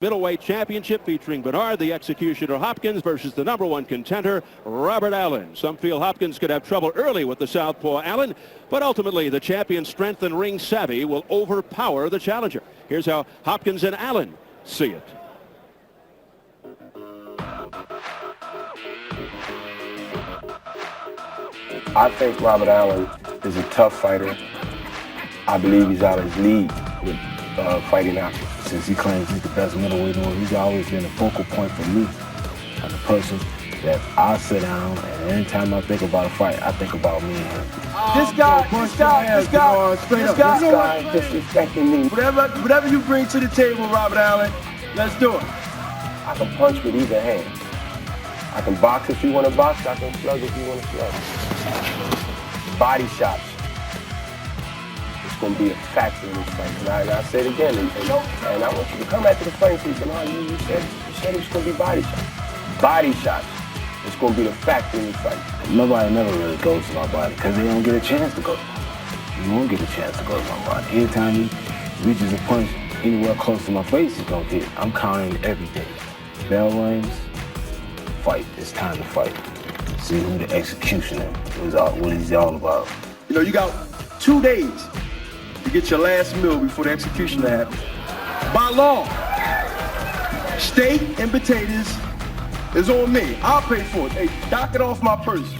Middleweight Championship featuring Bernard the Executioner Hopkins versus the #1 contender Robert Allen. Some feel Hopkins could have trouble early with the southpaw Allen, but ultimately the champion's strength and ring savvy will overpower the challenger. Here's how Hopkins and Allen see it. I think Robert Allen is a tough fighter. I believe he's out of his league with fighting Hopkins. Since he claims he's the best middleweight in the world, he's always been a focal point for me as a person that I sit down and anytime I think about a fight, I think about me and him. This guy disrespecting me. Whatever you bring to the table, Robert Allen, let's do it. I can punch with either hand. I can box if you want to box. I can slug if you want to slug. Body shots. It's going to be a factor in this fight. And I say it again, and I want you to come after the fight and say, Bernard, you said it was going to be body shots. Body shots. It's going to be the factor in this fight. Nobody never really goes to my body because they don't get a chance to go. You won't get a chance to go to my body. Anytime he reaches a punch anywhere close to my face, he's going to hit. I'm counting everything. Bell rings, fight. It's time to fight. See who the executioner is, what he's all about. You know, you got 2 days to get your last meal before the execution happens. By law, steak and potatoes is on me. I'll pay for it. Hey, dock it off my purse.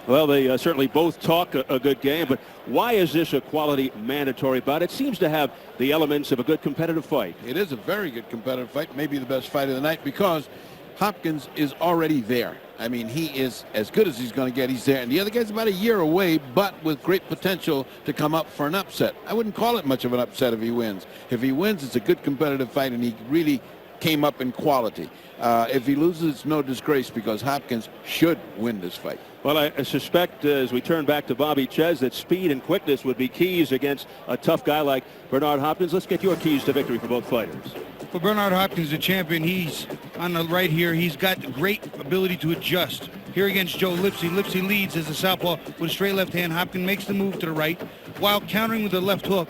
Well, they certainly both talk a good game, but why is this a quality mandatory bout? It seems to have the elements of a good competitive fight. It is a very good competitive fight, maybe the best fight of the night, because Hopkins is already there. I mean, he is as good as he's going to get. He's there. And the other guy's about a year away, but with great potential to come up for an upset. I wouldn't call it much of an upset if he wins. If he wins, it's a good competitive fight, and he really came up in quality. If he loses, it's no disgrace because Hopkins should win this fight. Well, I suspect as we turn back to Bobby Ches that speed and quickness would be keys against a tough guy like Bernard Hopkins. Let's get your keys to victory for both fighters. For Bernard Hopkins, the champion, he's on the right here. He's got great ability to adjust. Here against Joe Lipsy. Lipsy leads as a southpaw with a straight left hand. Hopkins makes the move to the right while countering with the left hook.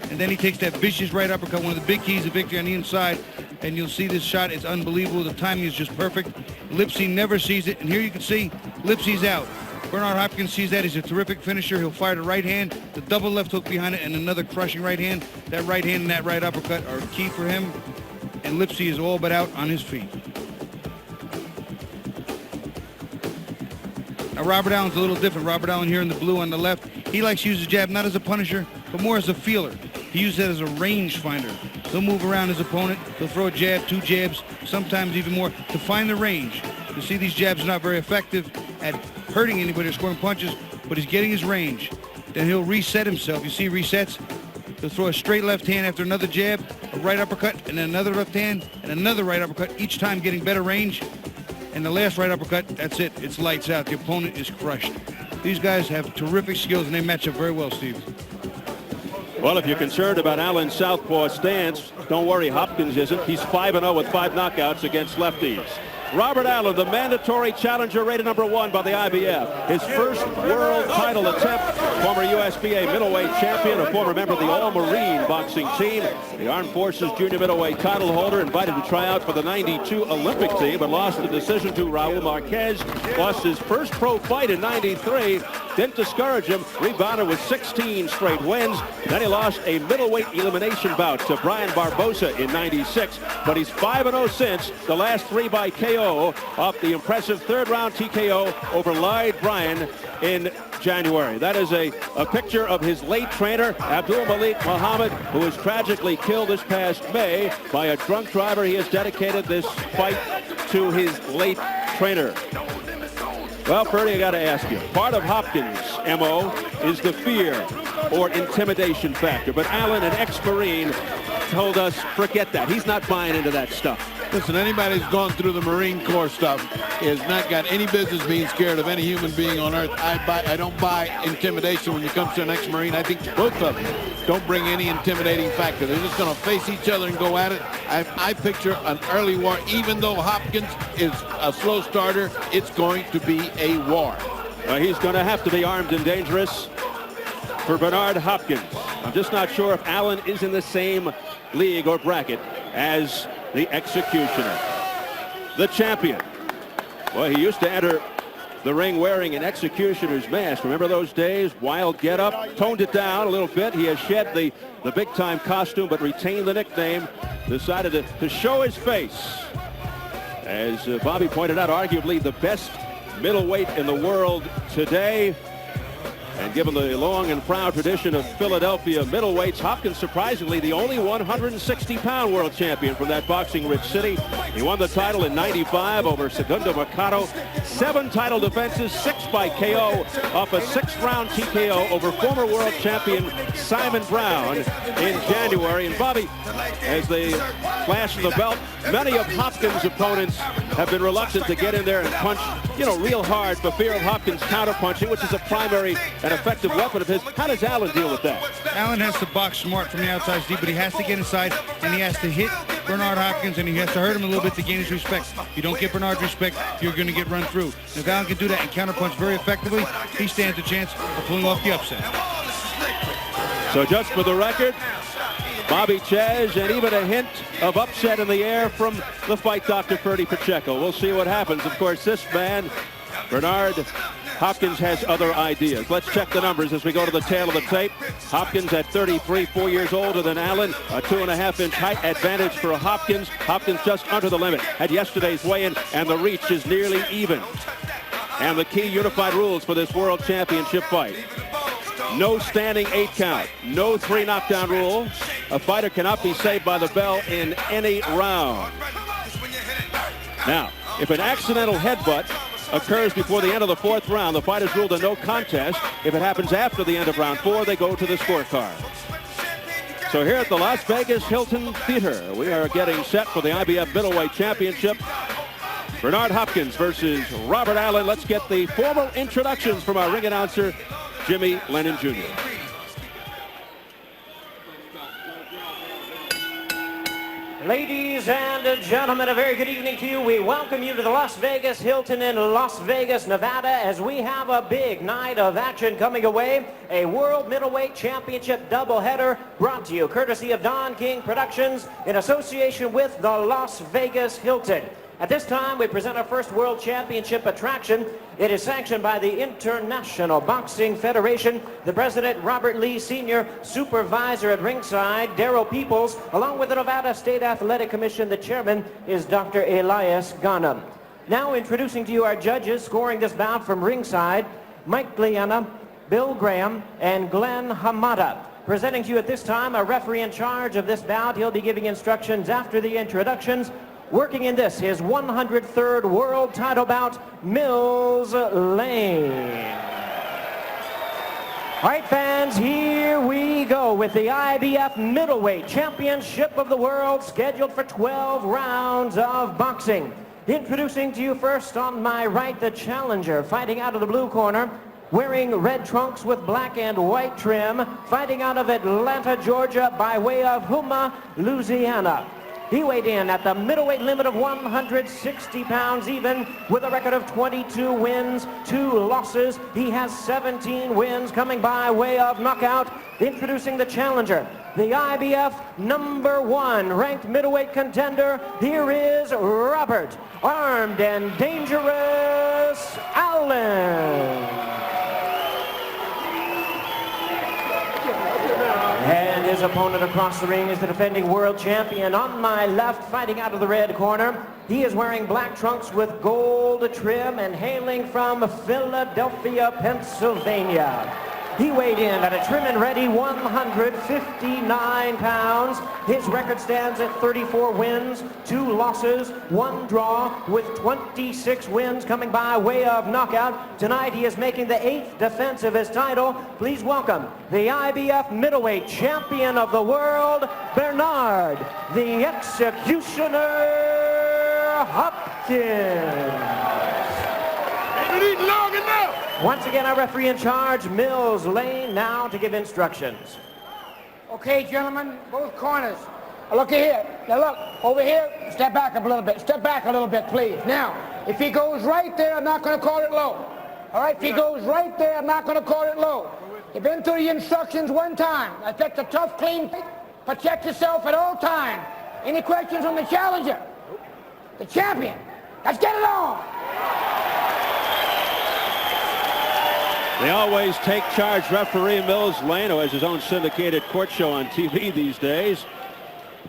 And then he takes that vicious right uppercut, one of the big keys of victory on the inside. And you'll see this shot. It's unbelievable. The timing is just perfect. Lipsy never sees it. And here you can see Lipsy's out. Bernard Hopkins sees that. He's a terrific finisher. He'll fire the right hand, the double left hook behind it, and another crushing right hand. That right hand and that right uppercut are key for him. And Lipsy is all but out on his feet. Now Robert Allen's a little different. Robert Allen here in the blue on the left. He likes to use the jab not as a punisher, but more as a feeler. He uses it as a range finder. He'll move around his opponent. He'll throw a jab, 2 jabs, sometimes even more, to find the range. You see these jabs are not very effective at hurting anybody or scoring punches, but he's getting his range. Then he'll reset himself. You see resets. He'll throw a straight left hand after another jab, a right uppercut, and then another left hand, and another right uppercut, each time getting better range. And the last right uppercut, that's it. It's lights out. The opponent is crushed. These guys have terrific skills, and they match up very well, Steve. Well, if you're concerned about Allen's southpaw stance, don't worry, Hopkins isn't. He's 5-0 with 5 knockouts against lefties. Robert Allen, the mandatory challenger, rated #1 by the IBF. His first world title attempt, former USBA middleweight champion, a former member of the All-Marine boxing team, the Armed Forces junior middleweight title holder, invited to try out for the '92 Olympic team, but lost the decision to Raul Marquez. Lost his first pro fight in '93. Didn't discourage him, rebounded with 16 straight wins. Then he lost a middleweight elimination bout to Brian Barbosa in '96, but he's 5-0 since, the last 3 by KO off the impressive 3rd round TKO over Lloyd Bryan in January. That is a picture of his late trainer, Abdul Malik Muhammad, who was tragically killed this past May by a drunk driver. He has dedicated this fight to his late trainer. Well, Ferdy, I got to ask you, part of Hopkins' MO is the fear or intimidation factor, but Allen, an ex-Marine, told us, forget that. He's not buying into that stuff. Listen, anybody who's gone through the Marine Corps stuff has not got any business being scared of any human being on earth. I don't buy intimidation when it comes to an ex-Marine. I think both of them don't bring any intimidating factor. They're just going to face each other and go at it. I picture an early war. Even though Hopkins is a slow starter, it's going to be a war. He's going to have to be armed and dangerous for Bernard Hopkins. I'm just not sure if Allen is in the same league or bracket as the Executioner. The champion. Well, he used to enter the ring wearing an Executioner's mask. Remember those days? Wild get-up. Toned it down a little bit. He has shed the big-time costume, but retained the nickname. Decided to show his face. As Bobby pointed out, arguably the best middleweight in the world today. And given the long and proud tradition of Philadelphia middleweights, Hopkins surprisingly the only 160-pound world champion from that boxing-rich city. He won the title in '95 over Segundo Mercado. 7 title defenses, 6 by KO off a 6th-round TKO over former world champion Simon Brown in January. And Bobby, as they flash the belt, many of Hopkins' opponents have been reluctant to get in there and punch, real hard for fear of Hopkins counterpunching, which is a primary and effective weapon of his. How does Allen deal with that? Allen has to box smart from the outside, Steve, but he has to get inside, and he has to hit Bernard Hopkins, and he has to hurt him a little bit to gain his respect. If you don't get Bernard's respect, you're going to get run through. And if Allen can do that and counterpunch very effectively, he stands a chance of pulling off the upset. So just for the record, Bobby Chaz, and even a hint of upset in the air from the fight doctor, Ferdy Pacheco. We'll see what happens. Of course, this man, Bernard Hopkins, has other ideas. Let's check the numbers as we go to the tail of the tape. Hopkins at 33, 4 years older than Allen. A 2.5-inch height advantage for Hopkins. Hopkins just under the limit at yesterday's weigh-in, and the reach is nearly even. And the key unified rules for this world championship fight: no standing 8 count, no 3 knockdown rule. A fighter cannot be saved by the bell in any round. Now, if an accidental headbutt occurs before the end of the 4th round, the fight is ruled a no contest. If it happens after the end of round 4, they go to the scorecard. So here at the Las Vegas Hilton Theater, we are getting set for the IBF Middleweight Championship. Bernard Hopkins versus Robert Allen. Let's get the formal introductions from our ring announcer, Jimmy Lennon Jr. Ladies and gentlemen, a very good evening to you. We welcome you to the Las Vegas Hilton in Las Vegas, Nevada, as we have a big night of action coming away. A World Middleweight Championship doubleheader brought to you courtesy of Don King Productions in association with the Las Vegas Hilton. At this time, we present our first World Championship attraction. It is sanctioned by the International Boxing Federation. The President, Robert Lee Sr., Supervisor at ringside, Darrell Peoples, along with the Nevada State Athletic Commission. The Chairman is Dr. Elias Ghanem. Now introducing to you our judges scoring this bout from ringside: Mike Gliana, Bill Graham, and Glenn Hamada. Presenting to you at this time a referee in charge of this bout. He'll be giving instructions after the introductions. Working in this, his 103rd world title bout, Mills Lane. All right, fans, here we go with the IBF Middleweight Championship of the World, scheduled for 12 rounds of boxing. Introducing to you first on my right, the challenger, fighting out of the blue corner, wearing red trunks with black and white trim, fighting out of Atlanta, Georgia, by way of Houma, Louisiana. He weighed in at the middleweight limit of 160 pounds even, with a record of 22 wins, 2 losses. He has 17 wins coming by way of knockout. Introducing the challenger, the IBF #1 ranked middleweight contender. Here is Robert Armed and Dangerous Allen. And his opponent across the ring is the defending world champion. On my left, fighting out of the red corner, he is wearing black trunks with gold trim and hailing from Philadelphia, Pennsylvania. He weighed in at a trim and ready 159 pounds. His record stands at 34 wins, 2 losses, 1 draw, with 26 wins coming by way of knockout. Tonight he is making the 8th defense of his title. Please welcome the IBF Middleweight Champion of the World, Bernard the Executioner Hopkins. Long enough. Once again, our referee in charge, Mills Lane, now to give instructions. Okay, gentlemen, both corners. Look here. Now look, over here, step back a little bit. Step back a little bit, please. Now, if he goes right there, I'm not going to call it low. All right, if he goes right there, I'm not going to call it low. You've been through the instructions one time. That's a tough, clean fight. Protect yourself at all times. Any questions from the challenger? The champion. Let's get it on. They always take charge referee Mills Lane, who has his own syndicated court show on TV these days.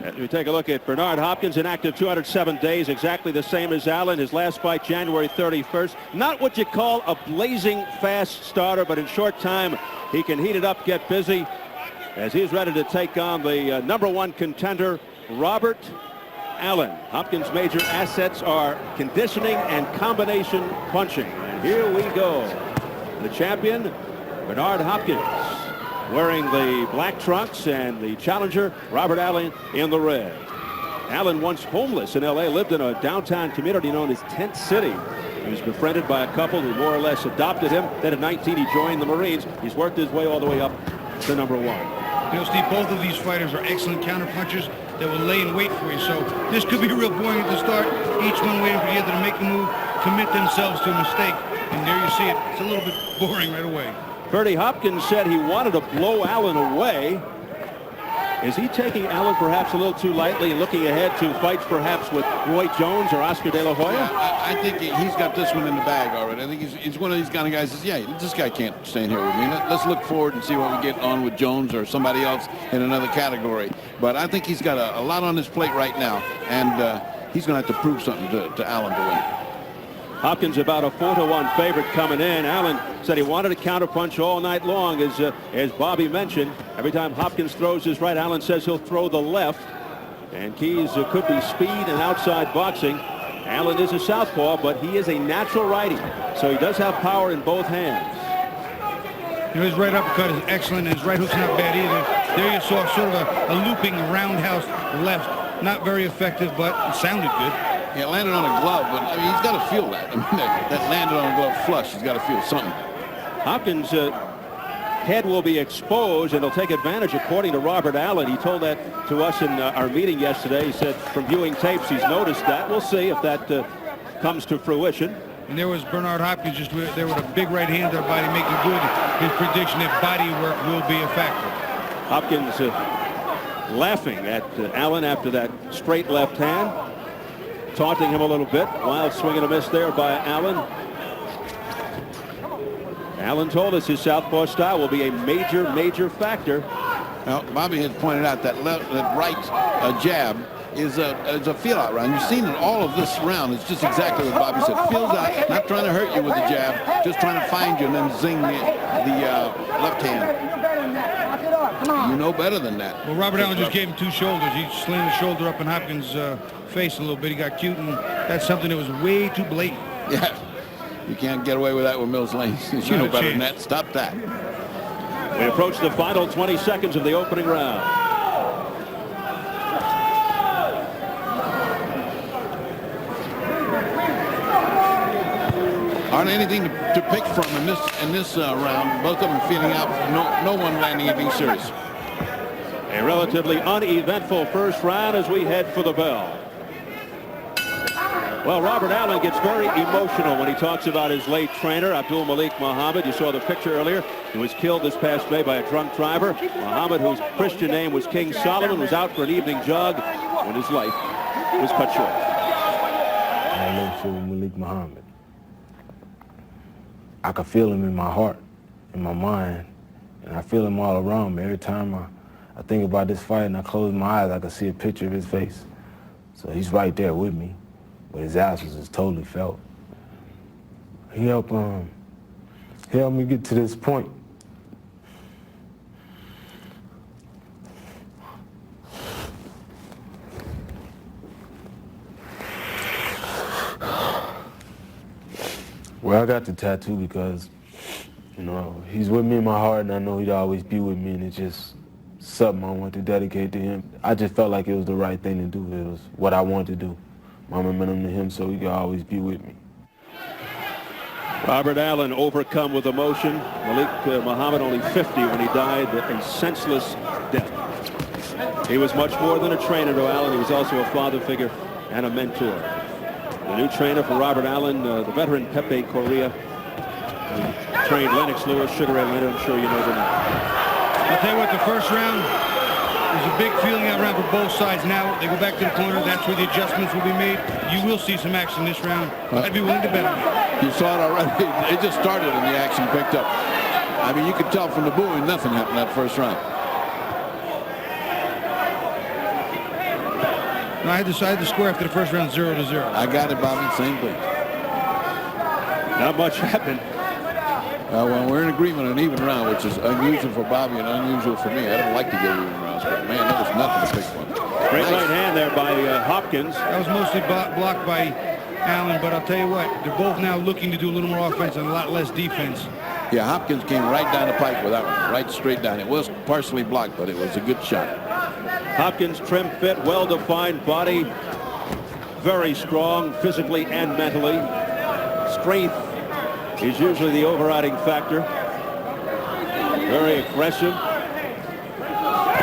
As we take a look at Bernard Hopkins, inactive 207 days, exactly the same as Allen. His last fight, January 31st. Not what you call a blazing fast starter, but in short time, he can heat it up, get busy, as he's ready to take on the #1 contender, Robert Allen. Hopkins' major assets are conditioning and combination punching. And here we go. The champion, Bernard Hopkins, wearing the black trunks, and the challenger, Robert Allen, in the red. Allen, once homeless in L.A., lived in a downtown community known as Tent City. He was befriended by a couple who more or less adopted him. Then at 19, he joined the Marines. He's worked his way all the way up to #1. You know, Steve, both of these fighters are excellent counterpunchers that will lay in wait for you. So this could be real boring at the start. Each one waiting for the other to make a move, commit themselves to a mistake. And there you see it. It's a little bit boring right away. Bertie Hopkins said he wanted to blow Allen away. Is he taking Allen perhaps a little too lightly and looking ahead to fights perhaps with Roy Jones or Oscar De La Hoya? Yeah, I think he's got this one in the bag already. I think he's one of these kind of guys that says, yeah, this guy can't stand here with me. Let's look forward and see what we get on with Jones or somebody else in another category. But I think he's got a lot on his plate right now, and he's going to have to prove something to Allen to win. Hopkins about a 4-1 favorite coming in. Allen said he wanted to counterpunch all night long, as Bobby mentioned. Every time Hopkins throws his right, Allen says he'll throw the left. And keys could be speed and outside boxing. Allen is a southpaw, but he is a natural righty, so he does have power in both hands. You know, his right uppercut is excellent, and his right hook's not bad either. There you saw sort of a looping roundhouse left. Not very effective, but it sounded good. Yeah, landed on a glove, but I mean, he's got to feel that. I mean, that landed on a glove flush. He's got to feel something. Hopkins' head will be exposed, and he'll take advantage, according to Robert Allen. He told that to us in our meeting yesterday. He said from viewing tapes, he's noticed that. We'll see if that comes to fruition. And there was Bernard Hopkins just there with a big right hand to the body, making good his prediction that body work will be a factor. Hopkins laughing at Allen after that straight left hand, taunting him a little bit. Wild swing and a miss there by Allen. Allen told us his southpaw style will be a major factor. Well, Bobby had pointed out that right jab is a feel-out round. You've seen it all of this round. It's just exactly what Bobby said. Feels out, not trying to hurt you with the jab, just trying to find you and then zing the left hand. You know better than that. Well, Robert Allen just gave him two shoulders. He slammed the shoulder up in Hopkins' face a little bit. He got cute, and that's something that was way too blatant. Yeah, you can't get away with that with Mills Lane. You know better than that. Stop that. We approach the final 20 seconds of the opening round. Aren't anything to pick from in this round. Both of them feeling out. No one landing anything serious. A relatively uneventful first round as we head for the bell. Well, Robert Allen gets very emotional when he talks about his late trainer, Abdul Malik Muhammad. You saw the picture earlier. He was killed this past May by a drunk driver. Muhammad, whose Christian name was King Solomon, was out for an evening jog when his life was cut short. I live for Malik Muhammad. I can feel him in my heart, in my mind, and I feel him all around me. Every time I think about this fight and I close my eyes, I can see a picture of his face. So he's right there with me, but his absence is totally felt. He helped me get to this point. Well, I got the tattoo because, you know, he's with me in my heart, and I know he'd always be with me, and it's just something I want to dedicate to him. I just felt like it was the right thing to do. It was what I wanted to do. My memoriam to him so he could always be with me. Robert Allen overcome with emotion. Malik Muhammad only 50 when he died a senseless death. He was much more than a trainer to Allen. He was also a father figure and a mentor. The new trainer for Robert Allen, the veteran Pepe Correa, trained Lennox Lewis, Sugar Ray Leonard. I'm sure you know the name. I'll tell you what, the first round, there's a big feeling out around for both sides. Now they go back to the corner. That's where the adjustments will be made. You will see some action this round. I'd be willing to bet on it. You saw it already. It just started and the action picked up. I mean, you could tell from the booing, nothing happened that first round. No, I had the score after the first round 0-0. I got it, Bobby. Same thing. Not much happened. Well, we're in agreement on an even round, which is unusual for Bobby and unusual for me. I don't like to get even rounds, but man, there was nothing to pick from. Great right hand there by Hopkins. That was mostly blocked by Allen, but I'll tell you what, they're both now looking to do a little more offense and a lot less defense. Yeah, Hopkins came right down the pike with that one, right straight down. It was partially blocked, but it was a good shot. Hopkins, trim fit, well-defined body, very strong physically and mentally. Strength is usually the overriding factor. Very aggressive.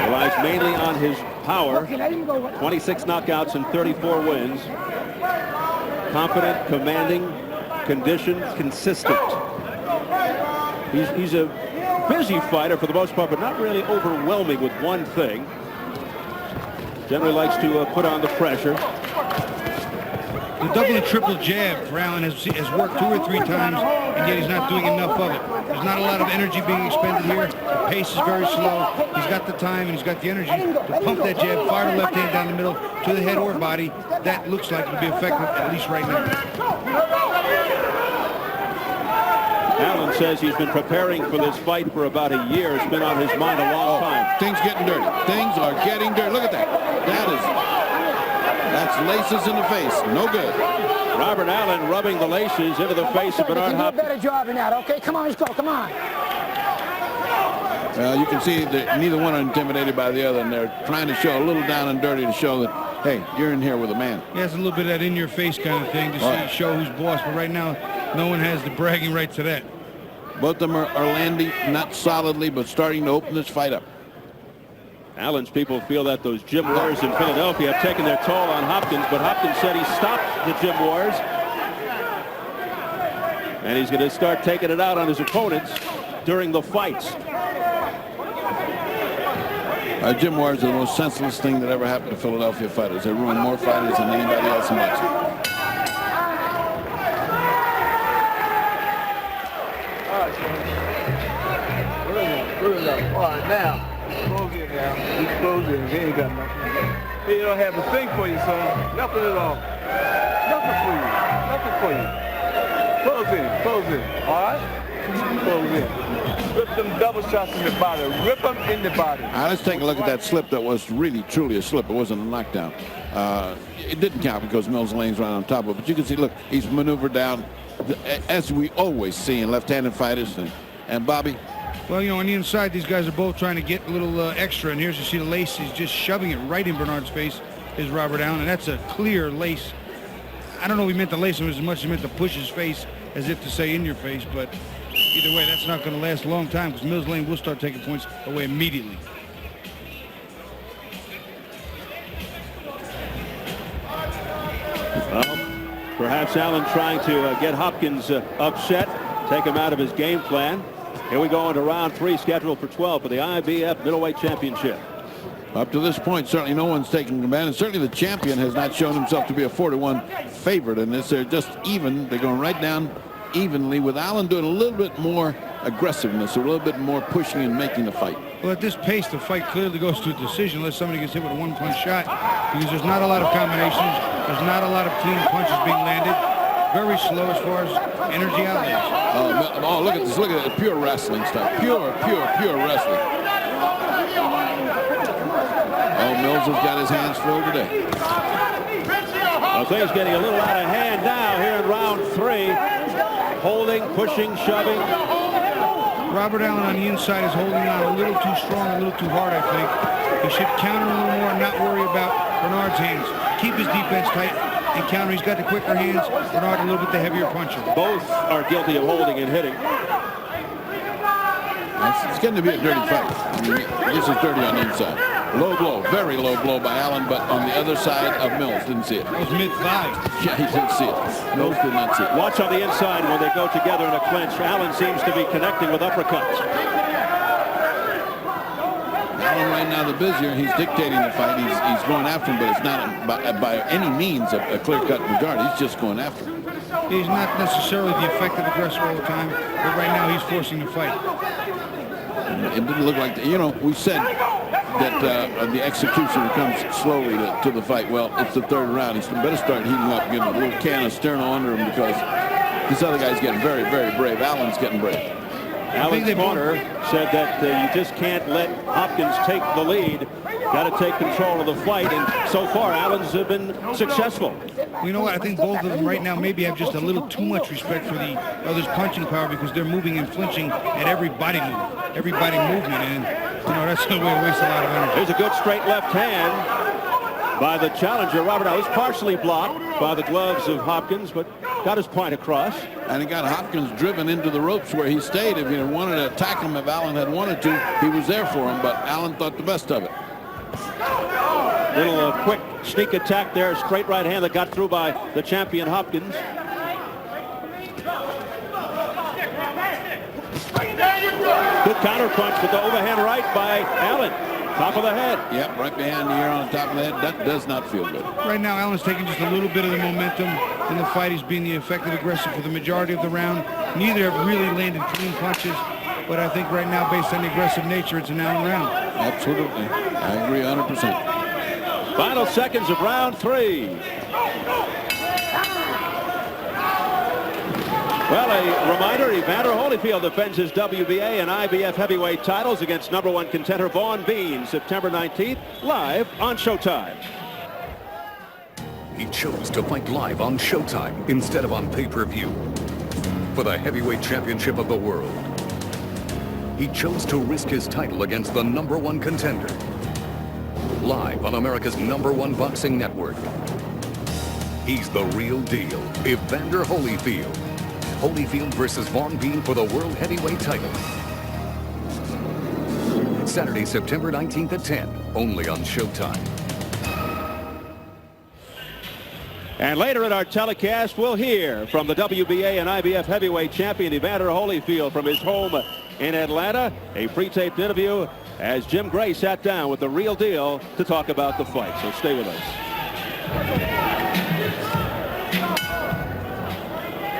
Relies mainly on his power. 26 knockouts and 34 wins. Confident, commanding, conditioned, consistent. He's a busy fighter for the most part, but not really overwhelming with one thing. Generally likes to put on the pressure. The double and triple jab for Allen has worked 2 or 3 times, and yet he's not doing enough of it. There's not a lot of energy being expended here. The pace is very slow. He's got the time and he's got the energy to pump that jab, fire the left hand down the middle to the head or body. That looks like it'll be effective, at least right now. Allen says he's been preparing for this fight for about a year. It's been on his mind a long time. Things getting dirty. Things are getting dirty. Look at that. That's laces in the face. No good. Robert Allen rubbing the laces into the face of Bernard Hopkins. Do a better job than that, okay? Come on, let's go. Come on. Well, you can see that neither one are intimidated by the other, and they're trying to show a little down and dirty to show that, hey, you're in here with a man. Yeah, it's a little bit of that in-your-face kind of thing to show who's boss, but right now, no one has the bragging right to that. Both of them are landing, not solidly, but starting to open this fight up. Allen's people feel that those gym wars in Philadelphia have taken their toll on Hopkins, but Hopkins said he stopped the gym wars. And he's going to start taking it out on his opponents during the fights. Gym wars are the most senseless thing that ever happened to Philadelphia fighters. They ruin more fighters than anybody else in boxing. All right, now. Close it now. Just close it. He ain't got nothing. He don't have a thing for you, son. Nothing at all. Nothing for you. Nothing for you. Close in. Close in. All right? Close in. Rip them double shots in the body. Rip them in the body. All right, let's take a look at that slip that was really, truly a slip. It wasn't a knockdown. It didn't count because Mills Lane's right on top of it. But you can see, look, he's maneuvered down, as we always see in left-handed fighters. And Bobby? Well, you know, on the inside, these guys are both trying to get a little extra. And here's, you see the lace. He's just shoving it right in Bernard's face, is Robert Allen. And that's a clear lace. I don't know if he meant to lace him as much as he meant to push his face, as if to say in your face. But either way, that's not going to last a long time because Mills Lane will start taking points away immediately. Well, perhaps Allen trying to get Hopkins upset, take him out of his game plan. Here we go into round 3, scheduled for 12 for the IBF Middleweight Championship. Up to this point, certainly no one's taking command, and certainly the champion has not shown himself to be a 4-1 favorite in this. They're just even. They're going right down evenly, with Allen doing a little bit more aggressiveness, a little bit more pushing and making the fight. Well, at this pace, the fight clearly goes to a decision unless somebody gets hit with a one-punch shot, because there's not a lot of combinations. There's not a lot of clean punches being landed. Very slow as far as energy outlays. Oh, look at this. Look at it. Pure wrestling stuff. Pure wrestling. Oh, Mills has got his hands full today. Well, things getting a little out of hand now here in round 3. Holding, pushing, shoving. Robert Allen on the inside is holding on a little too strong, a little too hard, I think. He should counter a little more and not worry about Bernard's hands. Keep his defense tight and counter. He's got the quicker hands. Bernard a little bit the heavier puncher. Both are guilty of holding and hitting. It's getting to be a dirty fight. I mean, this is dirty on the inside. Low blow, very low blow by Allen, but on the other side of Mills. Didn't see it. That was mid-thigh. Yeah, he didn't see it. Mills did not see it. Watch on the inside when they go together in a clinch. Allen seems to be connecting with uppercuts. Allen right now the busier. He's dictating the fight. He's going after him, but it's not by any means a clear-cut majority. He's just going after him. He's not necessarily the effective aggressor all the time, but right now he's forcing the fight. It didn't look like, we said that the execution comes slowly to the fight. Well, it's the third round. He better start heating up, getting a little can of Sterno under him, because this other guy's getting very, very brave. Allen's getting brave. Allen's corner said that you just can't let Hopkins take the lead. Got to take control of the fight, and so far Allen's been successful. Well, you know what? I think both of them right now maybe have just a little too much respect for the other's punching power, because they're moving and flinching at every body move, every body movement, and that's the way to waste a lot of energy. There's a good straight left hand by the challenger, Robert Allen. He's partially blocked by the gloves of Hopkins, but got his point across. And he got Hopkins driven into the ropes where he stayed. If he wanted to attack him, if Allen had wanted to, he was there for him, but Allen thought the best of it. Little quick sneak attack there, straight right hand that got through by the champion Hopkins. Good counter punch with the overhand right by Allen. Top of the head. Yep, right behind the ear on the top of the head. That does not feel good. Right now, Allen's taking just a little bit of the momentum in the fight. He's being the effective aggressor for the majority of the round. Neither have really landed clean punches, but I think right now, based on the aggressive nature, it's an Allen round. Absolutely. I agree 100%. Final seconds of round 3. Well, a reminder, Evander Holyfield defends his WBA and IBF heavyweight titles against #1 contender Vaughn Bean, September 19th, live on Showtime. He chose to fight live on Showtime instead of on pay-per-view for the heavyweight championship of the world. He chose to risk his title against the #1 contender, live on America's #1 boxing network. He's the real deal, Evander Holyfield. Holyfield versus Vaughn Bean for the world heavyweight title. Saturday, September 19th at 10, only on Showtime. And later in our telecast, we'll hear from the WBA and IBF heavyweight champion Evander Holyfield from his home in Atlanta. A pre-taped interview as Jim Gray sat down with the real deal to talk about the fight. So stay with us.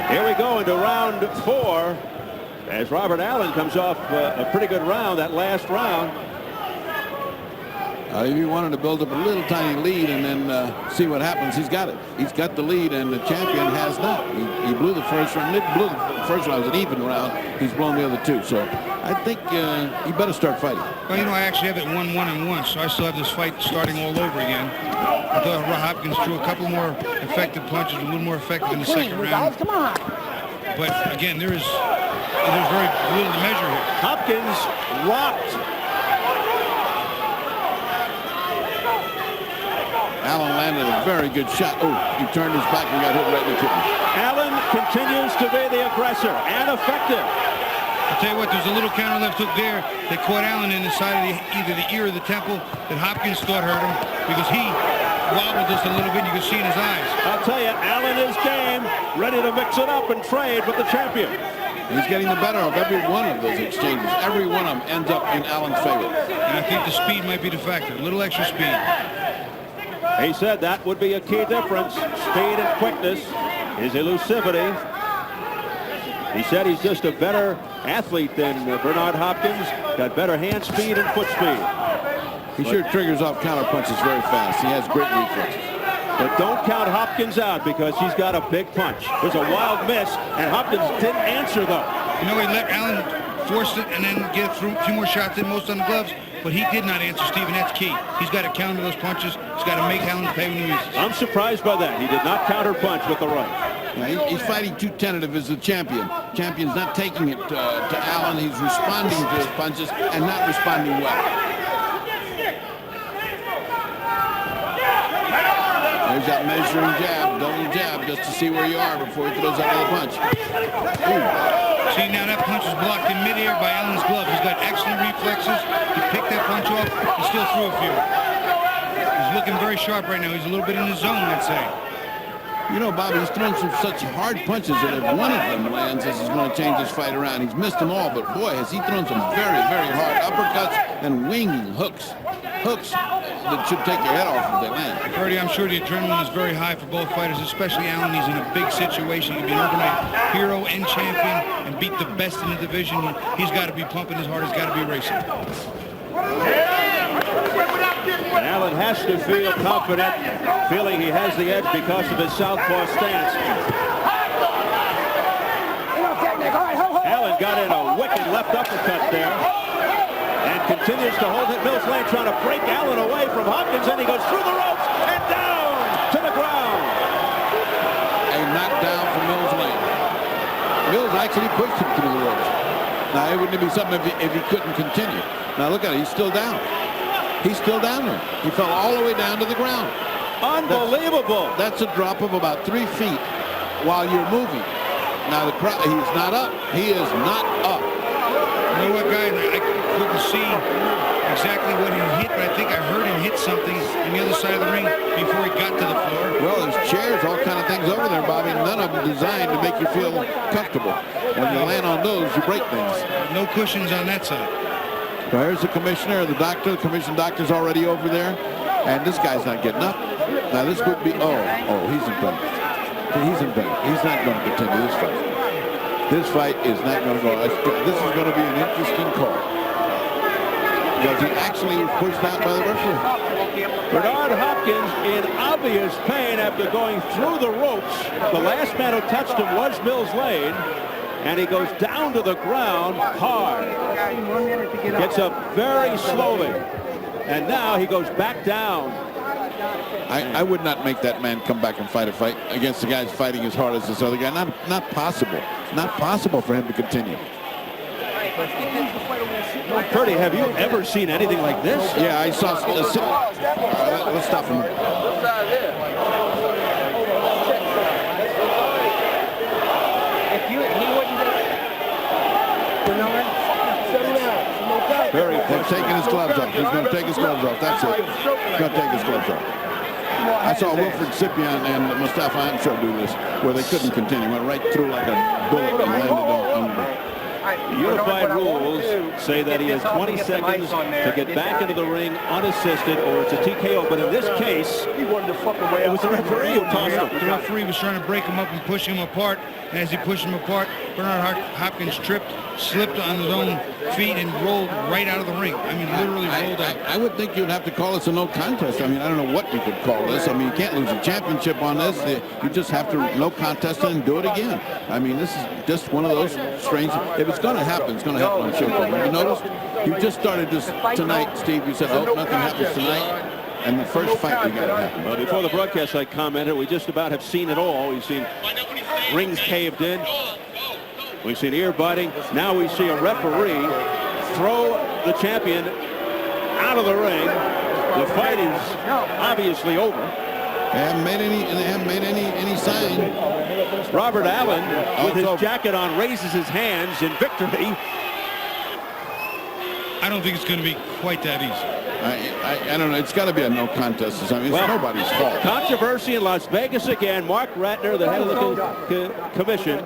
Here we go into round 4 as Robert Allen comes off a pretty good round, that last round. If he wanted to build up a little tiny lead and then see what happens, he's got it. He's got the lead, and the champion has not. He blew the first round. He blew the first round. It was an even round. He's blown the other 2. So I think he better start fighting. Well, I actually have it 1-1-1, so I still have this fight starting all over again. I thought Hopkins threw a couple more effective punches, a little more effective in the second round. Come on. But again, there's very little to measure here. Hopkins rocked. Allen landed a very good shot. Oh, he turned his back and got hit right in the kidney. Allen continues to be the aggressor and effective. I'll tell you what, there's a little counter left hook there that caught Allen in the side of either the ear or the temple that Hopkins thought hurt him, because he wobbled just a little bit. You could see in his eyes. I'll tell you, Allen is game, ready to mix it up and trade with the champion. He's getting the better of every one of those exchanges. Every one of them ends up in Allen's favor. And I think the speed might be the factor. A little extra speed. He said that would be a key difference. Speed and quickness, his elusivity. He said he's just a better athlete than Bernard Hopkins. Got better hand speed and foot speed. He sure triggers off counter punches very fast. He has great reflexes. But don't count Hopkins out, because he's got a big punch. There's a wild miss, and Hopkins didn't answer, though. He let Allen force it and then get through a few more shots in, most on the gloves. But he did not answer, Stephen. That's key. He's got to counter those punches. He's got to make Allen pay when he misses. I'm surprised by that. He did not counter punch with the right. Yeah, he's fighting too tentative as the champion. Champion's not taking it to Allen. He's responding to his punches and not responding well. There's that measuring jab, double jab, just to see where you are before he throws that other punch. Ooh. See, now that punch is blocked in midair by Allen's glove. He's got excellent reflexes to pick that punch off. He still threw a few. He's looking very sharp right now. He's a little bit in the zone, I'd say. You know, Bobby, he's thrown some such hard punches that if one of them lands, this is going to change this fight around. He's missed them all, but boy, has he thrown some very, very hard uppercuts and winging hooks. Hooks that should take your head off if they land. Freddie, I'm sure the adrenaline is very high for both fighters, especially Allen. He's in a big situation. He can be an overnight hero and champion and beat the best in the division. He's got to be pumping his heart. He's got to be racing. And Allen has to feel confident, feeling he has the edge because of his southpaw stance. Allen got in a wicked left uppercut there and continues to hold it. Mills Lane trying to break Allen away from Hopkins, and he goes through the ropes and down to the ground. A knockdown from Mills Lane. Mills actually pushed him through the ropes. Now, it wouldn't be something if he couldn't continue. Now, look at it. He's still down. He's still down there. He fell all the way down to the ground. Unbelievable. That's a drop of about 3 feet while you're moving. Now, he's not up. He is not up. You know what, guys? I couldn't see exactly what he hit, but I think I heard him hit something on the other side of the ring before he got to the floor. Well, there's chairs, all kind of things over there, Bobby. None of them designed to make you feel comfortable. When you land on those, you break things. No cushions on that side. Well, here's the commissioner, the doctor. The commission doctor's already over there, and this guy's not getting up. Now, this would be, he's in pain. He's in pain. He's not going to continue this fight. This fight is not going to go. This is going to be an interesting call. Because he actually was pushed out by the referee. Bernard Hopkins in obvious pain after going through the ropes. The last man who touched him was Mills Lane. And he goes down to the ground hard. Gets up very slowly. And now he goes back down. I would not make that man come back and fight a fight against the guy who's fighting as hard as this other guy. Not possible. Not possible for him to continue. Purdy, have you ever seen anything like this? Yeah, I saw. Let's stop him. They're taking his gloves off. He's going to take his gloves off. That's it. He's going to take his gloves off. I saw Wilfred Scipion and Mustafa Amsho do this, where they couldn't continue. Went right through like a bullet and landed on. Unified rules say that he has 20 seconds to get back into the ring unassisted, or it's a TKO. But in this case, it was the referee who tossed him. The referee was trying to break him up and push him apart. And as he pushed him apart, Bernard Hopkins tripped, slipped on his own feet, and rolled right out of the ring. I mean, literally rolled out. I would think you'd have to call this a no contest. I mean, I don't know what you could call this. I mean, you can't lose a championship on this. You just have to no contest and do it again. I mean, this is just one of those strange. If it's going to happen, it's going to happen on Showtime. You notice? You just started this tonight, Steve. You said, oh, nothing happens tonight. And the first fight we got to happen. Well, before the broadcast, I commented, we just about have seen it all. We've seen rings caved in. We've seen ear biting. Now we see a referee throw the champion out of the ring. The fight is obviously over. They haven't made any sign. Robert Allen, with his jacket on, raises his hands in victory. I don't think it's going to be quite that easy. I don't know. It's got to be a no contest. I mean, it's nobody's fault. Controversy in Las Vegas again. Mark Ratner, the head of the commission,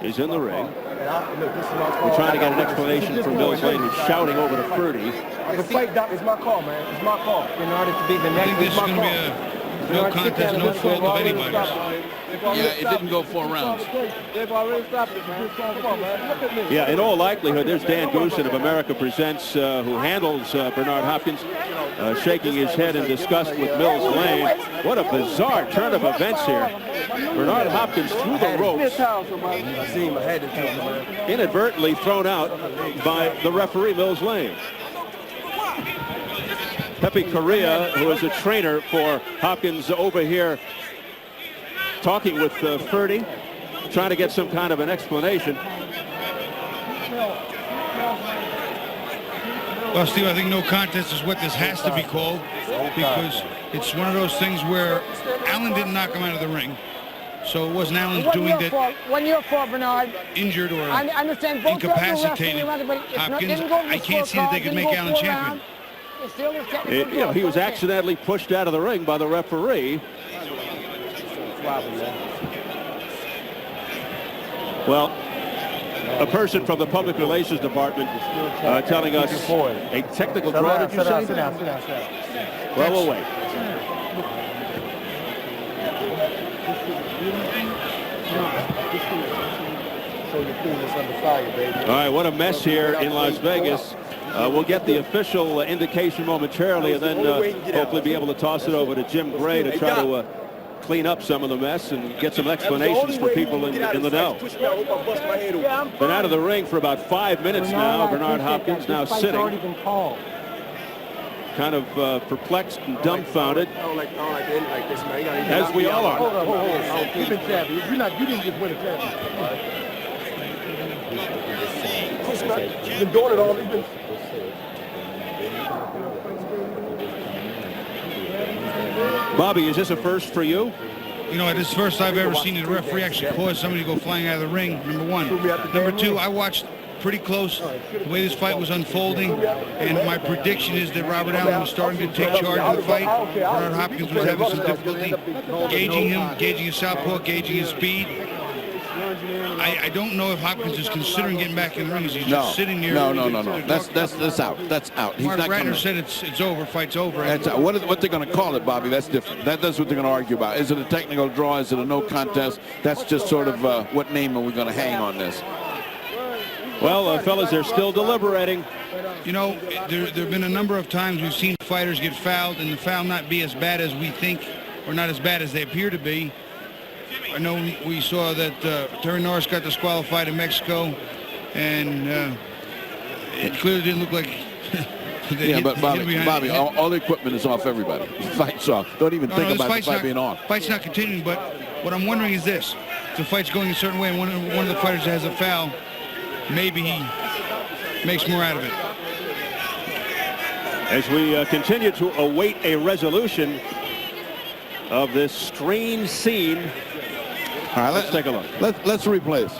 is in the ring. We're trying to get an explanation from Mills Lane, who's shouting over to Ferdy. The fight, Doc, is my call, man. It's my call. In order to be the next, I think this is going to be a no contest, no fault of anybody's. Yeah, it didn't go 4 rounds. They've already stopped it, man. Come on, man. Look at me. Yeah, in all likelihood, there's Dan Goosen of America Presents, who handles Bernard Hopkins, shaking his head in disgust with Mills Lane. What a bizarre turn of events here. Bernard Hopkins through the ropes, inadvertently thrown out by the referee, Mills Lane. Pepe Correa, who is a trainer for Hopkins, over here talking with Ferdy, trying to get some kind of an explanation. Well, Steve, I think no contest is what this has to be called, because it's one of those things where Allen didn't knock him out of the ring. So it wasn't Allen doing that. 1 year for Bernard. Injured or I understand both incapacitated Hopkins. I can't see that they could make Allen champion. is still his technical You know, he was draw. accidentally pushed out of the ring by the referee. Well, a person from the public relations department telling us a technical draw, did you say? Sit down. Well, we'll wait. All right, what a mess here in Las Vegas. We'll get the official indication momentarily, and then hopefully be able to toss it over to Jim Gray to try to clean up some of the mess and get some explanations for people in the know. Been out of the ring for about 5 minutes now. Bernard Hopkins now sitting, kind of perplexed and dumbfounded, as we all are. Hold on. You've been champion. You didn't just win a championship. You've been doing it all. Bobby, is this a first for you? You know, this is the first I've ever seen the referee actually cause somebody to go flying out of the ring, number one. Number two, I watched pretty close the way this fight was unfolding, and my prediction is that Robert Allen was starting to take charge of the fight. Bernard Hopkins was having some difficulty gauging him, gauging his southpaw, gauging his speed. I don't know if Hopkins is considering getting back in the ring. He's just sitting there. No. That's out. That's out. He's Mark not Ratner coming. said it's over. Fight's over. That's out. What they're going to call it, Bobby, that's different. That's what they're going to argue about. Is it a technical draw? Is it a no contest? That's just sort of what name are we going to hang on this? Well, fellas, they're still deliberating. You know, there have been a number of times we've seen fighters get fouled and the foul not be as bad as we think, or not as bad as they appear to be. I know we saw that Terry Norris got disqualified in Mexico, and it clearly didn't look like. Yeah, but Bobby, all the equipment is off everybody. The fight's off. Don't even think about the fight being off. Fight's not continuing, but what I'm wondering is this. If the fight's going a certain way and one of the fighters has a foul, maybe he makes more out of it. As we continue to await a resolution of this strange scene. All right, let's take a look. Let's replay this.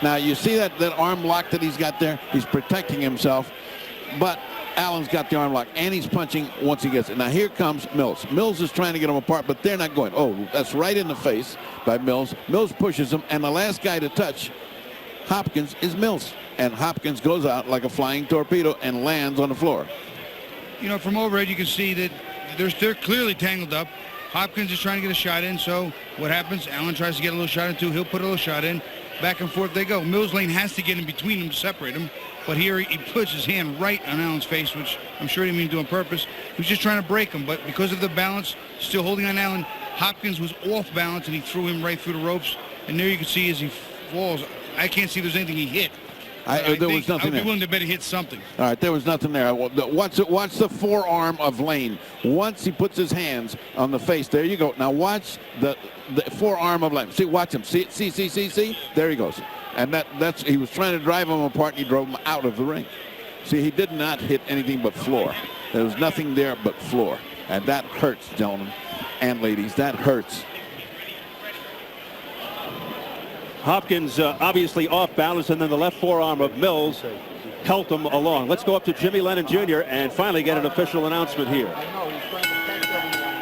Now, you see that arm lock that he's got there? He's protecting himself, but Allen's got the arm lock, and he's punching once he gets it. Now, here comes Mills. Mills is trying to get him apart, but they're not going. Oh, that's right in the face by Mills. Mills pushes him, and the last guy to touch Hopkins is Mills. And Hopkins goes out like a flying torpedo and lands on the floor. You know, from overhead, you can see that they're clearly tangled up. Hopkins is trying to get a shot in, so what happens? Allen tries to get a little shot in too. He'll put a little shot in. Back and forth they go. Mills Lane has to get in between them to separate them, but here he puts his hand right on Allen's face, which I'm sure he didn't mean to do on purpose. He was just trying to break him, but because of the balance, still holding on Allen, Hopkins was off balance, and he threw him right through the ropes. And there you can see as he falls, I can't see there's anything he hit. There was nothing I would there. be willing to bet he hit something. All right, there was nothing there. Watch the forearm of Lane. Once he puts his hands on the face, there you go. Now watch the forearm of Lane. See, watch him. See. There he goes. And that's he was trying to drive him apart, and he drove him out of the ring. See, he did not hit anything but floor. There was nothing there but floor. And that hurts, gentlemen and ladies. That hurts. Hopkins obviously off balance, and then the left forearm of Mills helped him along. Let's go up to Jimmy Lennon Jr. and finally get an official announcement here.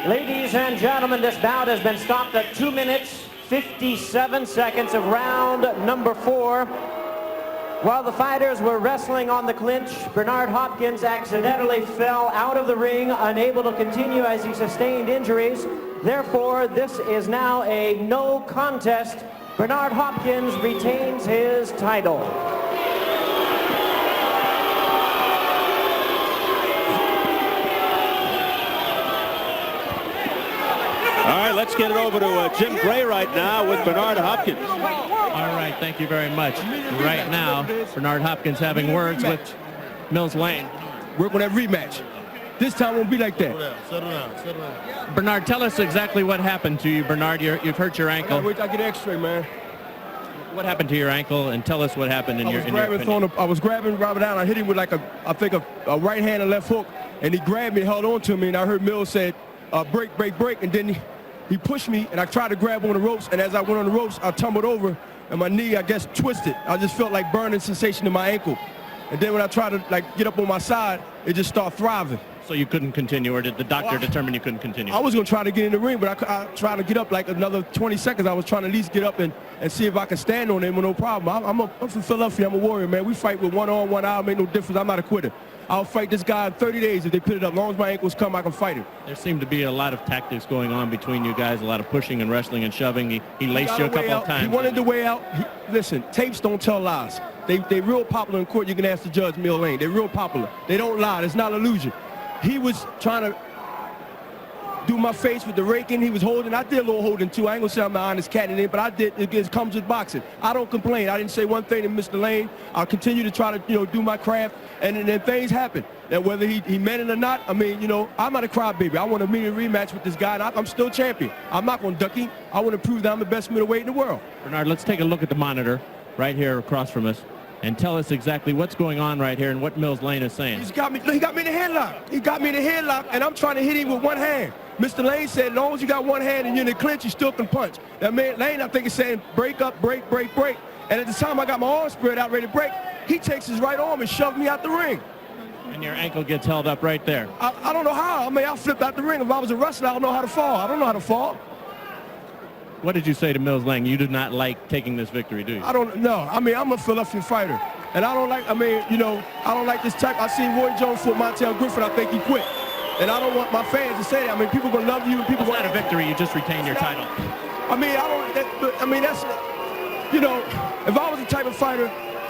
Ladies and gentlemen, this bout has been stopped at 2 minutes, 57 seconds of round number 4. While the fighters were wrestling on the clinch, Bernard Hopkins accidentally fell out of the ring, unable to continue as he sustained injuries. Therefore, this is now a no contest. Bernard Hopkins retains his title. All right, let's get it over to Jim Gray right now with Bernard Hopkins. All right, thank you very much. Right now, Bernard Hopkins having words with Mills Lane. Work on that rematch. This time won't be like that. Settle down. Bernard, tell us exactly what happened to you, Bernard. You've hurt your ankle. Wait till I get an X-ray, man. What happened to your ankle, and tell us what happened in your opinion. I was grabbing Robert Allen. I hit him with like I think a right hand and left hook, and he grabbed me, held on to me, and I heard Mills said, break, break, break, and then he pushed me, and I tried to grab on the ropes, and as I went on the ropes, I tumbled over, and my knee, I guess, twisted. I just felt like burning sensation in my ankle. And then when I try to like get up on my side, it just start thriving. So you couldn't continue, or did the doctor determine you couldn't continue? I was going to try to get in the ring, but I tried to get up like another 20 seconds. I was trying to at least get up and see if I could stand on him with no problem. I'm from Philadelphia. I'm a warrior, man. We fight with one arm, one eye. Make no difference. I'm not a quitter. I'll fight this guy in 30 days if they put it up. As long as my ankles come, I can fight him. There seemed to be a lot of tactics going on between you guys, a lot of pushing and wrestling and shoving. He laced you a couple of times. He wanted the way out. Listen, tapes don't tell lies. They real popular in court. You can ask the judge, Mill Lane. They're real popular. They don't lie. It's not illusion. He was trying to do my face with the raking. He was holding. I did a little holding too. I ain't gonna say I'm an honest cat in it, but I did. It comes with boxing. I don't complain. I didn't say one thing to Mr. Lane. I'll continue to try to, do my craft, and then things happen. And whether he meant it or not, I mean, I'm not a crybaby. I want a immediate rematch with this guy, and I'm still champion. I'm not gonna duck him. I want to prove that I'm the best middleweight in the world. Bernard, let's take a look at the monitor right here across from us, and tell us exactly what's going on right here and what Mills Lane is saying. He got me in the headlock. He got me in the headlock, and I'm trying to hit him with one hand. Mr. Lane said, as long as you got one hand and you're in the clinch, you still can punch. That man, Lane, I think, is saying, break up, break, break, break. And at the time I got my arm spread out, ready to break, he takes his right arm and shoves me out the ring. And your ankle gets held up right there. I don't know how. I mean, I flipped out the ring. If I was a wrestler, I don't know how to fall. I don't know how to fall. What did you say to Mills Lane? You did not like taking this victory, do you? I don't know. I mean, I'm a Philadelphia fighter. And I don't like, I don't like this type. I seen Roy Jones for Montel Griffin. I think he quit. And I don't want my fans to say that. I mean, people going to love you. And people it's not a victory. You just retained your title. I mean, that's, if I was the type of fighter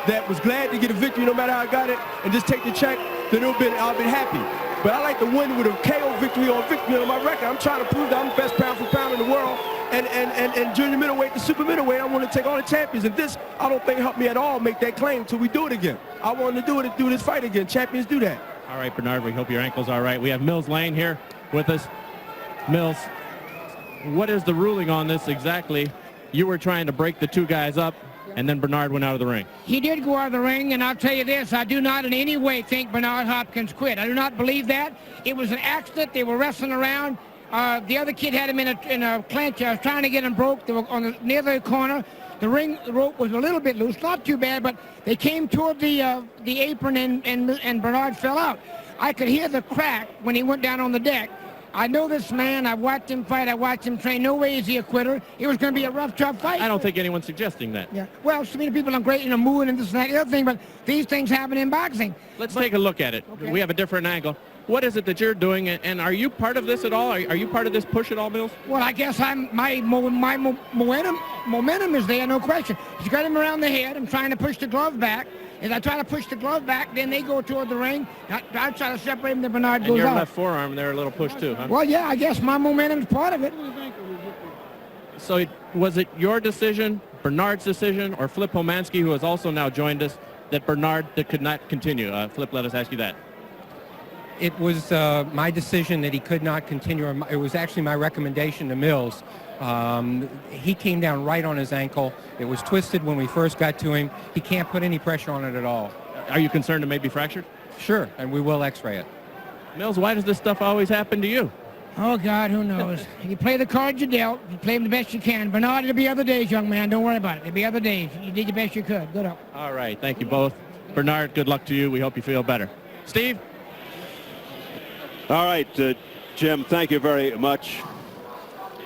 that was glad to get a victory no matter how I got it and just take the check, then I'll be happy. But I like to win with a KO victory or victory on my record. I'm trying to prove that I'm the best pound for pound in the world. And junior middleweight to super middleweight, I want to take all the champions. And this, I don't think, helped me at all make that claim until we do it again. I wanted to do this fight again. Champions do that. All right, Bernard, we hope your ankle's all right. We have Mills Lane here with us. Mills, what is the ruling on this exactly? You were trying to break the two guys up, and then Bernard went out of the ring. He did go out of the ring, and I'll tell you this, I do not in any way think Bernard Hopkins quit. I do not believe that. It was an accident. They were wrestling around. The other kid had him in a clinch. I was trying to get him broke. They were near the corner. The ring rope was a little bit loose, not too bad, but they came toward the apron, and Bernard fell out. I could hear the crack when he went down on the deck. I know this man. I watched him fight. I watched him train. No way is he a quitter. It was going to be a rough, tough fight. I don't think anyone's suggesting that. Yeah. Well, so many people are great in a mood and this and that, the other thing, but these things happen in boxing. Let's take a look at it. Okay. We have a different angle. What is it that you're doing, and are you part of this at all? Are you part of this push at all, Mills? Well, I guess my momentum is there, no question. He's got him around the head. I'm trying to push the glove back. As I try to push the glove back, then they go toward the ring. I try to separate him, then Bernard goes out. And your left forearm there, a little push too, huh? Well, yeah, I guess my momentum's part of it. So was it your decision, Bernard's decision, or Flip Homansky, who has also now joined us, that Bernard could not continue? Flip, let us ask you that. It was my decision that he could not continue. It was actually my recommendation to Mills. He came down right on his ankle. It was twisted when we first got to him. He can't put any pressure on it at all. Are you concerned it may be fractured? Sure, and we will x-ray it. Mills, why does this stuff always happen to you? Oh, God, who knows? You play the cards you dealt. You play them the best you can. Bernard, there'll be other days, young man. Don't worry about it. There'll be other days. You did the best you could. Good up. All right, thank you both. Bernard, good luck to you. We hope you feel better. Steve? All right, Jim, thank you very much.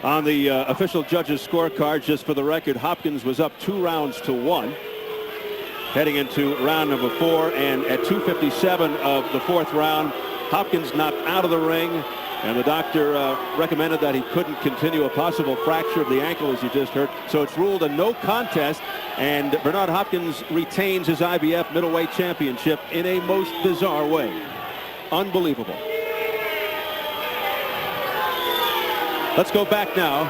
On the official judges' scorecard, just for the record, Hopkins was up 2-1 heading into round number 4, and at 2:57 of the 4th round, Hopkins knocked out of the ring, and the doctor recommended that he couldn't continue, a possible fracture of the ankle, as you just heard. So it's ruled a no contest, and Bernard Hopkins retains his IBF Middleweight Championship in a most bizarre way. Unbelievable. Let's go back now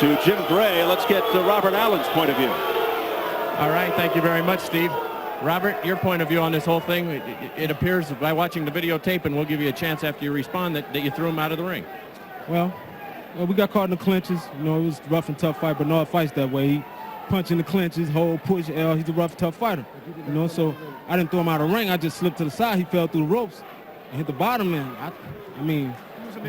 to Jim Gray. Let's get Robert Allen's point of view. All right, thank you very much, Steve. Robert, your point of view on this whole thing, it appears by watching the videotape, and we'll give you a chance after you respond, that you threw him out of the ring. Well, we got caught in the clinches. It was a rough and tough fight. Bernard fights that way. He punch in the clinches, hold, push, L. He's a rough, tough fighter. So I didn't throw him out of the ring. I just slipped to the side. He fell through the ropes and hit the bottom, and I mean,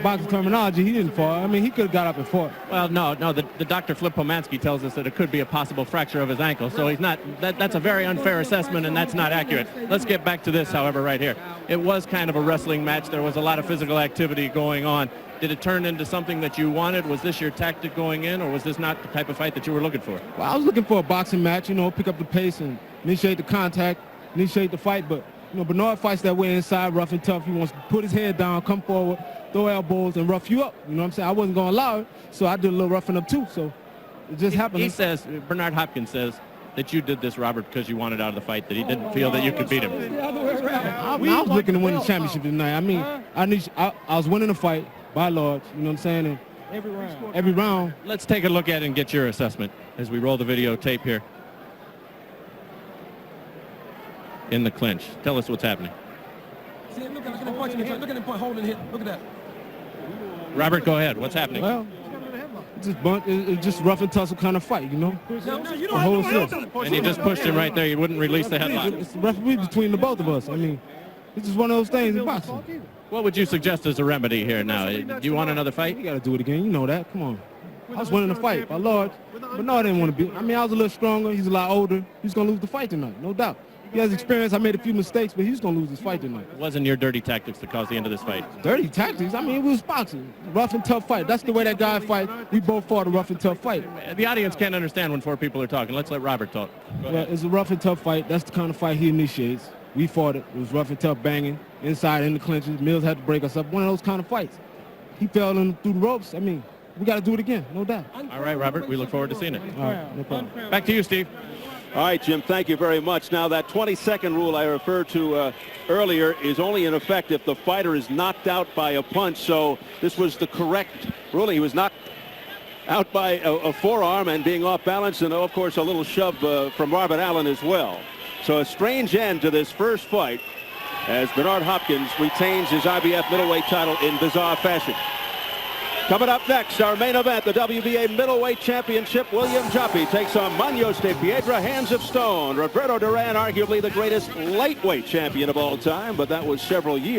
boxing terminology, he didn't fall. I mean, he could have got up and fought. Well, no. The Dr. Flip Pomansky tells us that it could be a possible fracture of his ankle. So he's not. That's a very unfair assessment, and that's not accurate. Let's get back to this, however, right here. It was kind of a wrestling match. There was a lot of physical activity going on. Did it turn into something that you wanted? Was this your tactic going in, or was this not the type of fight that you were looking for? Well, I was looking for a boxing match, you know, pick up the pace and initiate the contact, initiate the fight. But, you know, Bernard fights that way inside, rough and tough. He wants to put his head down, come forward, throw elbows, and rough you up. You know what I'm saying? I wasn't going to allow it, so I did a little roughing up too. So it just happened. He says, Bernard Hopkins says, that you did this, Robert, because you wanted out of the fight, that he didn't feel that you could beat him. I was looking to win the championship tonight. I mean, I was winning the fight by large, you know what I'm saying? And every round. Let's take a look at it and get your assessment as we roll the videotape here. In the clinch. Tell us what's happening. See, look at the punch in the clinch. Look at the point holding hit. Look at that. Robert, go ahead. What's happening? Well, it's just rough and tussle kind of fight, you know? And he just pushed him right there. He wouldn't release the headlock. It's the referee between the both of us. I mean, it's just one of those things in boxing. What would you suggest as a remedy here now? Do you want another fight? You got to do it again. You know that. Come on. I was winning the fight by large, but no, I didn't want to be. I mean, I was a little stronger. He's a lot older. He's going to lose the fight tonight, no doubt. He has experience. I made a few mistakes, but he's going to lose this fight tonight. It wasn't your dirty tactics that caused the end of this fight. Dirty tactics? I mean, it was boxing. Rough and tough fight. That's the way that guy fight. We both fought a rough and tough fight. The audience can't understand when four people are talking. Let's let Robert talk. Well, it's a rough and tough fight. That's the kind of fight he initiates. We fought it. It was rough and tough, banging, inside in the clinches. Mills had to break us up. One of those kind of fights. He fell in through the ropes. I mean, we got to do it again, no doubt. All right, Robert. We look forward to seeing it. All right, no problem. Back to you, Steve. All right, Jim, thank you very much. Now, that 20-second rule I referred to earlier is only in effect if the fighter is knocked out by a punch. So this was the correct ruling. He was knocked out by a forearm and being off balance, and, of course, a little shove from Robert Allen as well. So a strange end to this first fight as Bernard Hopkins retains his IBF Middleweight title in bizarre fashion. Coming up next, our main event, the WBA Middleweight Championship. William Joppy takes on Manos de Piedra, Hands of Stone. Roberto Duran, arguably the greatest lightweight champion of all time, but that was several years.